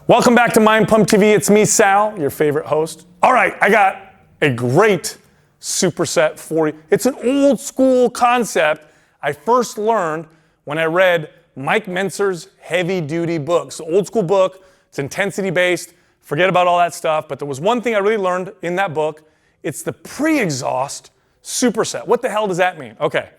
Welcome back to Mind Pump TV. It's me, Sal, your favorite host. All right, I got a great superset for you. It's an old school concept I first learned when I read Mike Mentzer's heavy duty book. It's an old school book. It's intensity based. Forget about all that stuff. But there was one thing I really learned in that book. It's the pre-exhaust superset. What the hell does that mean? Okay.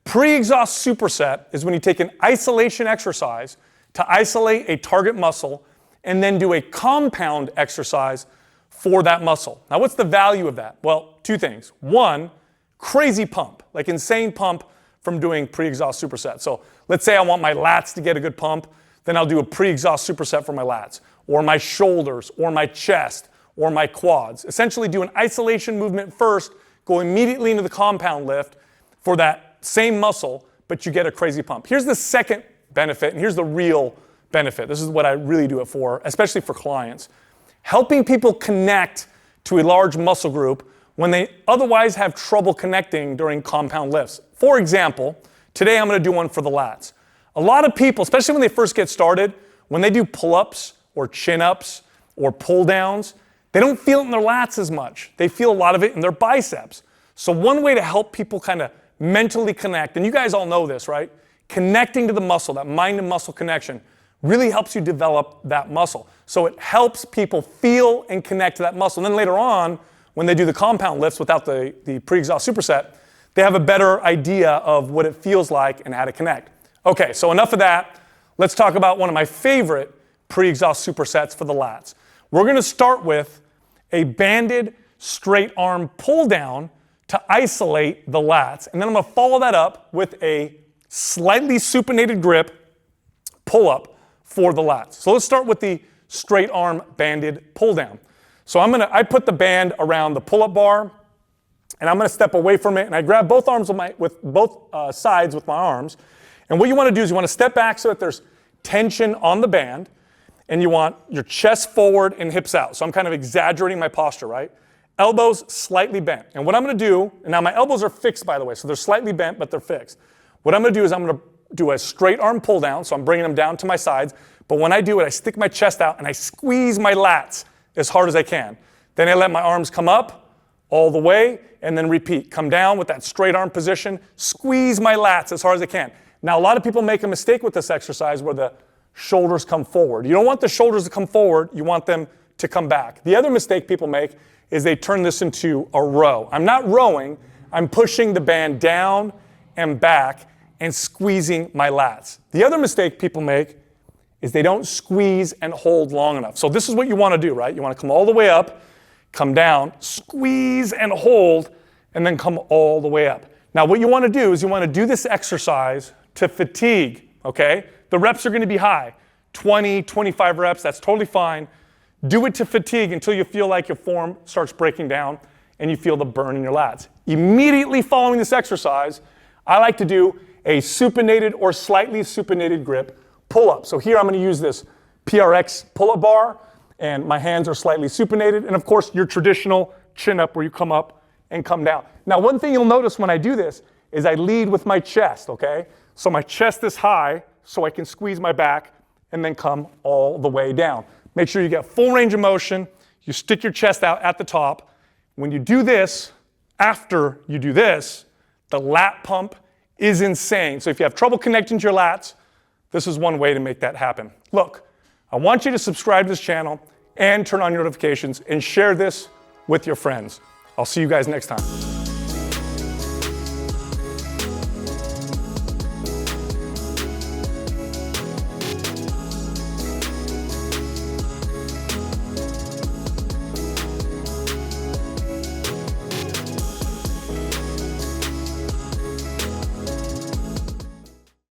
Pre-exhaust superset is when you take an isolation exercise to isolate a target muscle and then do a compound exercise for that muscle. Now, what's the value of that? Well, two things. One, crazy pump, like insane pump from doing pre-exhaust superset. So let's say I want my lats to get a good pump, then I'll do a pre-exhaust superset for my lats, or my shoulders, or my chest, or my quads. Essentially do an isolation movement first, go immediately into the compound lift for that same muscle, but you get a crazy pump. Here's the second benefit, and here's the real benefit. This is what I really do it for, especially for clients. Helping people connect to a large muscle group when they otherwise have trouble connecting during compound lifts. For example, today I'm going to do one for the lats. A lot of people, especially when they first get started, when they do pull-ups or chin-ups or pull-downs, they don't feel it in their lats as much. They feel a lot of it in their biceps. So one way to help people kind of mentally connect, and you guys all know this, right? Connecting to the muscle, that mind and muscle connection, really helps you develop that muscle. So it helps people feel and connect to that muscle. And then later on, when they do the compound lifts without the pre-exhaust superset, they have a better idea of what it feels like and how to connect. Okay, so enough of that. Let's talk about one of my favorite pre-exhaust supersets for the lats. We're going to start with a banded straight arm pull down to isolate the lats. And then I'm going to follow that up with a slightly supinated grip pull up for the lats. So let's start with the straight arm banded pull down. So I put the band around the pull up bar and I'm going to step away from it and I grab both arms with both sides with my arms. And what you want to do is you want to step back so that there's tension on the band and you want your chest forward and hips out. So I'm kind of exaggerating my posture, right? Elbows slightly bent. And what I'm going to do, and now my elbows are fixed by the way, so they're slightly bent but they're fixed. What I'm going to do is I'm going to do a straight arm pull down, so I'm bringing them down to my sides, but when I do it, I stick my chest out and I squeeze my lats as hard as I can. Then I let my arms come up all the way and then repeat. Come down with that straight arm position, squeeze my lats as hard as I can. Now, a lot of people make a mistake with this exercise where the shoulders come forward. You don't want the shoulders to come forward, you want them to come back. The other mistake people make is they turn this into a row. I'm not rowing, I'm pushing the band down and back and squeezing my lats. The other mistake people make is they don't squeeze and hold long enough. So this is what you want to do, right? You want to come all the way up, come down, squeeze and hold, and then come all the way up. Now what you want to do is you want to do this exercise to fatigue, okay? The reps are going to be high, 20, 25 reps, that's totally fine. Do it to fatigue until you feel like your form starts breaking down and you feel the burn in your lats. Immediately following this exercise, I like to do a supinated or slightly supinated grip pull-up. So here I'm going to use this PRX pull-up bar, and my hands are slightly supinated, and of course your traditional chin-up where you come up and come down. Now one thing you'll notice when I do this is I lead with my chest, okay? So my chest is high so I can squeeze my back and then come all the way down. Make sure you get full range of motion. You stick your chest out at the top. When you do this, after you do this, the lat pump is insane. So if you have trouble connecting to your lats, this is one way to make that happen. Look, I want you to subscribe to this channel and turn on your notifications and share this with your friends. I'll see you guys next time.